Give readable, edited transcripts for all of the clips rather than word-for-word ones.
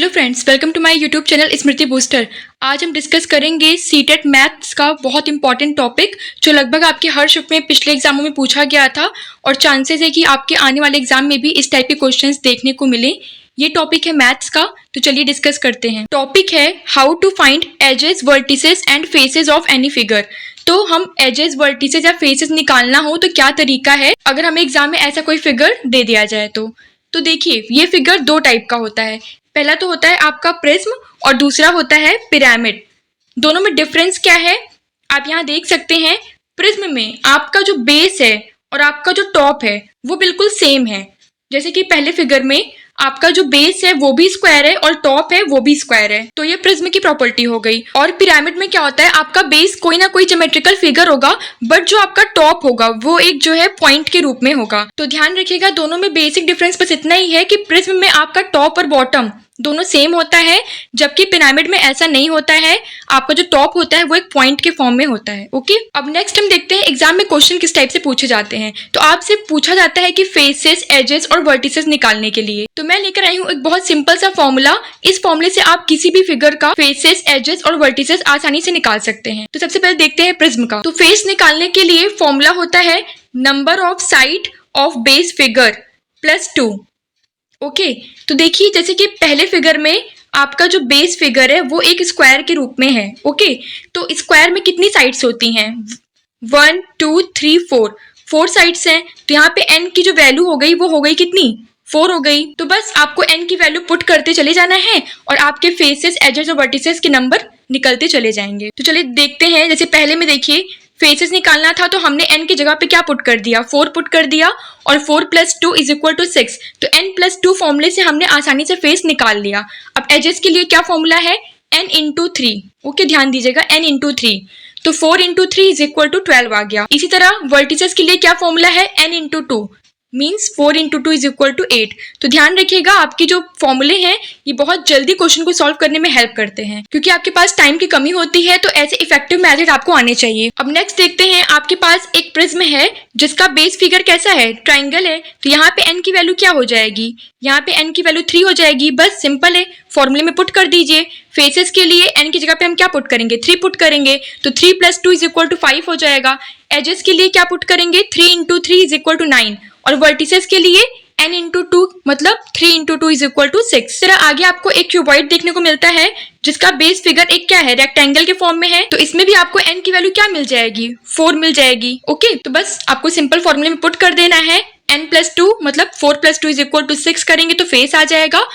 Hello friends, welcome to my YouTube channel Smriti booster. आज हम discuss करेंगे सीटेट मैथ्स का बहुत इंपॉर्टेंट टॉपिक जो लगभग आपके हर शिफ्ट में पिछले एग्जामों में पूछा गया था और चांसेस है कि आपके आने वाले एग्जाम में भी इस टाइप के क्वेश्चंस देखने को मिले। ये टॉपिक है मैथ्स का, तो चलिए डिस्कस करते हैं। टॉपिक है how to find edges, vertices and faces of any figure. तो हम एजेस, वर्टिसेस या फेसेस निकालना हो तो क्या तरीका है अगर हमें एग्जाम में ऐसा कोई फिगर दे दिया जाए तो देखिए ये फिगर दो टाइप का होता है। पहला तो होता है आपका प्रिज्म और दूसरा होता है पिरामिड। दोनों में डिफरेंस क्या है आप यहाँ देख सकते हैं। प्रिज्म में आपका जो बेस है और आपका जो टॉप है वो बिल्कुल सेम है, जैसे कि पहले फिगर में आपका जो बेस है वो भी स्क्वायर है और टॉप है वो भी स्क्वायर है, तो ये प्रिज्म की प्रॉपर्टी हो गई। और पिरामिड में क्या होता है, आपका बेस कोई ना कोई ज्योमेट्रिकल फिगर होगा बट जो आपका टॉप होगा वो एक जो है पॉइंट के रूप में होगा। तो ध्यान रखिएगा दोनों में बेसिक डिफरेंस बस इतना ही है कि प्रिज्म में आपका टॉप और बॉटम दोनों सेम होता है, जबकि पिरामिड में ऐसा नहीं होता है। आपका जो टॉप होता है वो एक पॉइंट के फॉर्म में होता है। ओके, अब नेक्स्ट हम देखते हैं एग्जाम में क्वेश्चन किस टाइप से पूछे जाते हैं। तो आपसे पूछा जाता है कि फेसेस, एजेस और वर्टिसेस निकालने के लिए तो मैं लेकर आई हूँ एक बहुत सिंपल सा फॉर्मूला। इस फॉर्मूले से आप किसी भी फिगर का फेसेस, एजेस और वर्टिसेस आसानी से निकाल सकते हैं। तो सबसे पहले देखते हैं प्रिज्म का। तो फेस निकालने के लिए फॉर्मूला होता है number of side of base figure plus 2। Okay, तो देखिए जैसे कि पहले फिगर में आपका जो बेस फिगर है वो एक स्क्वायर के रूप में है। ओके, तो स्क्वायर में कितनी साइड्स होती हैं? 1 2 3 4 साइड्स हैं। तो यहाँ पे n की जो वैल्यू हो गई वो हो गई कितनी? 4 हो गई। तो बस आपको n की वैल्यू पुट करते चले जाना है और आपके फेसेस, एजेस और वर्टिसेस के नंबर निकलते चले जाएंगे। तो चलिए देखते हैं। जैसे पहले में देखिए फेसेस निकालना था तो हमने n की जगह पे क्या पुट कर दिया? 4 पुट कर दिया और 4 + 2 = 6। तो n + 2 फॉर्मूले से हमने आसानी से फेस निकाल लिया। अब एजेस के लिए क्या फॉर्मूला है? n × 3। ओके, ध्यान दीजिएगा n × 3। तो 4 × 3 = 12 आ गया। इसी तरह वर्टिसेस के लिए क्या फॉर्मूला है? n × 2 means 4 × 2 = 8। तो ध्यान रखिएगा आपकी जो फॉर्मूले हैं ये बहुत जल्दी क्वेश्चन को सॉल्व करने में हेल्प करते हैं, क्योंकि आपके पास टाइम की कमी होती है तो ऐसे इफेक्टिव मेथड आपको आने चाहिए। अब नेक्स्ट देखते हैं, आपके पास एक प्रिज्म है जिसका बेस फिगर कैसा है? ट्राइंगल है। तो यहाँ पे n की वैल्यू क्या हो जाएगी? यहाँ पे n की वैल्यू 3 हो जाएगी। बस सिंपल है, फॉर्मूले में पुट कर दीजिए। फेसेस के लिए n की जगह पे हम क्या पुट करेंगे? 3 पुट करेंगे। तो 3 + 2 = 5 हो जाएगा। एजेस के लिए क्या पुट करेंगे? 3 × 3 = 9 और वर्टिसेस के लिए n × 2 मतलब 3 × 2 = 6। इस तरह आगे आपको एक क्यूबॉइड देखने को मिलता है जिसका बेस फिगर एक क्या है? रेक्टेंगल के फॉर्म में है। तो इसमें भी आपको n की वैल्यू क्या मिल जाएगी? 4 मिल जाएगी। ओके, तो बस आपको सिंपल फॉर्मूले में पुट कर देना है। n + 2 मतलब 4 + 2 = 6 करेंगे तो फेस आ जाएगा।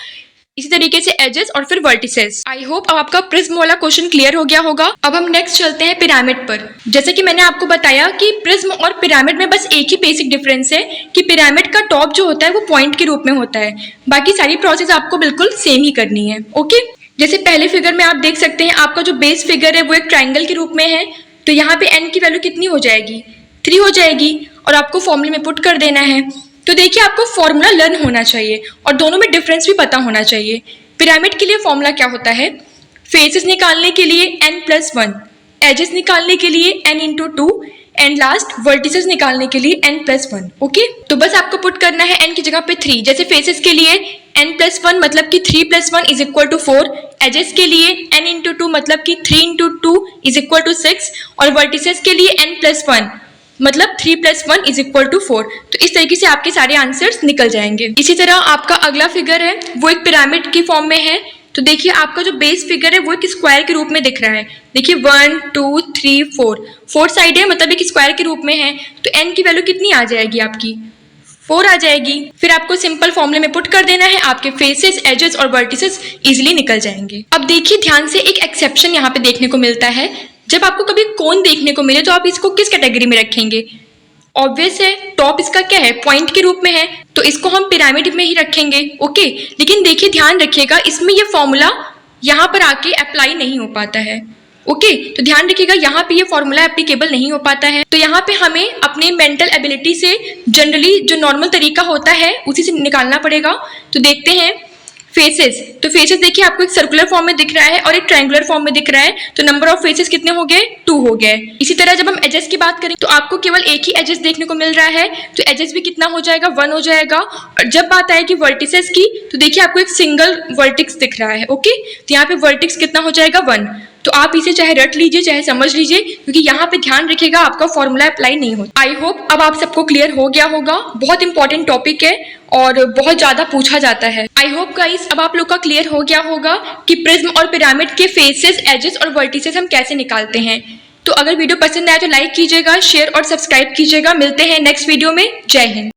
इसी तरीके से एजेस और फिर वर्टिसेस। आई होप अब आपका प्रिज्म वाला क्वेश्चन क्लियर हो गया होगा। अब हम नेक्स्ट चलते हैं पिरामिड पर। जैसे कि मैंने आपको बताया कि प्रिज्म और पिरामिड में बस एक ही बेसिक डिफरेंस है कि पिरामिड का टॉप जो होता है वो पॉइंट के रूप में होता है, बाकी सारी प्रोसेस आपको बिल्कुल सेम ही करनी है। ओके, जैसे पहले फिगर में आप देख सकते हैं आपका जो बेस फिगर है वो एक ट्राइंगल के रूप में है। तो यहाँ पे n की वैल्यू कितनी हो जाएगी? 3 हो जाएगी और आपको फॉर्मूले में पुट कर देना है। तो देखिए आपको फॉर्मूला लर्न होना चाहिए और दोनों में डिफरेंस भी पता होना चाहिए। पिरामिड के लिए फॉर्मूला क्या होता है? फेसेस निकालने के लिए n + 1, एजेस निकालने के लिए n × 2 एंड लास्ट वर्टिसेस निकालने के लिए n + 1। ओके, तो बस आपको पुट करना है n की जगह पे 3। जैसे फेसेस के लिए n + 1 मतलब कि 3 + 1 = 4, एजेस के लिए n × 2 मतलब कि 3 × 2 = 6 और वर्टिसेस के लिए n + 1 मतलब 3 + 1 = 4। तो इस तरीके से आपके सारे आंसर्स निकल जाएंगे। इसी तरह आपका अगला फिगर है वो एक पिरामिड की फॉर्म में है। तो देखिए आपका जो बेस फिगर है वो एक स्क्वायर के रूप में दिख रहा है। देखिए 1 2 3 4 साइड है मतलब एक स्क्वायर के रूप में है। तो n की वैल्यू कितनी आ जाएगी? आपकी 4 आ जाएगी। फिर आपको सिंपल फॉर्मूले में पुट कर देना है, आपके फेसेस, एजेस और वर्टिसेस इजिली निकल जाएंगे। अब देखिए ध्यान से, एक एक्सेप्शन यहाँ पे देखने को मिलता है। जब आपको कभी कोन देखने को मिले तो आप इसको किस कैटेगरी में रखेंगे? ऑब्वियस है, टॉप इसका क्या है? पॉइंट के रूप में है, तो इसको हम पिरामिड में ही रखेंगे। ओके, लेकिन देखिए ध्यान रखिएगा इसमें ये फॉर्मूला यहाँ पर आके अप्लाई नहीं हो पाता है। ओके, तो ध्यान रखिएगा यहाँ पे ये फॉर्मूला एप्लीकेबल नहीं हो पाता है। तो यहाँ पे हमें अपने मेंटल एबिलिटी से जनरली जो नॉर्मल तरीका होता है उसी से निकालना पड़ेगा। तो देखते हैं, फेसेस, तो फेसेस देखिए आपको एक सर्कुलर फॉर्म में दिख रहा है और एक ट्रायंगुलर फॉर्म में दिख रहा है, तो नंबर ऑफ फेसेस कितने हो गए? 2 हो गए। इसी तरह जब हम एजेस की बात करें तो आपको केवल एक ही एजेस देखने को मिल रहा है, तो एजेस भी कितना हो जाएगा? 1 हो जाएगा। और जब बात आएगी वर्टिसेस की तो देखिए आपको एक सिंगल वर्टिक्स दिख रहा है, ओके, तो यहाँ पे वर्टिक्स कितना हो जाएगा? 1। तो आप इसे चाहे रट लीजिए चाहे समझ लीजिए, क्योंकि यहाँ पे ध्यान रखिएगा आपका फॉर्मूला अप्लाई नहीं होता। आई होप अब आप सबको क्लियर हो गया होगा। बहुत इंपॉर्टेंट टॉपिक है और बहुत ज्यादा पूछा जाता है। आई होप गाइस अब आप लोग का क्लियर हो गया होगा कि प्रिज्म और पिरामिड के फेसेस, एजेस और वर्टिसेस हम कैसे निकालते हैं। तो अगर वीडियो पसंद आए तो लाइक कीजिएगा, शेयर और सब्सक्राइब कीजिएगा। मिलते हैं नेक्स्ट वीडियो में। जय हिंद।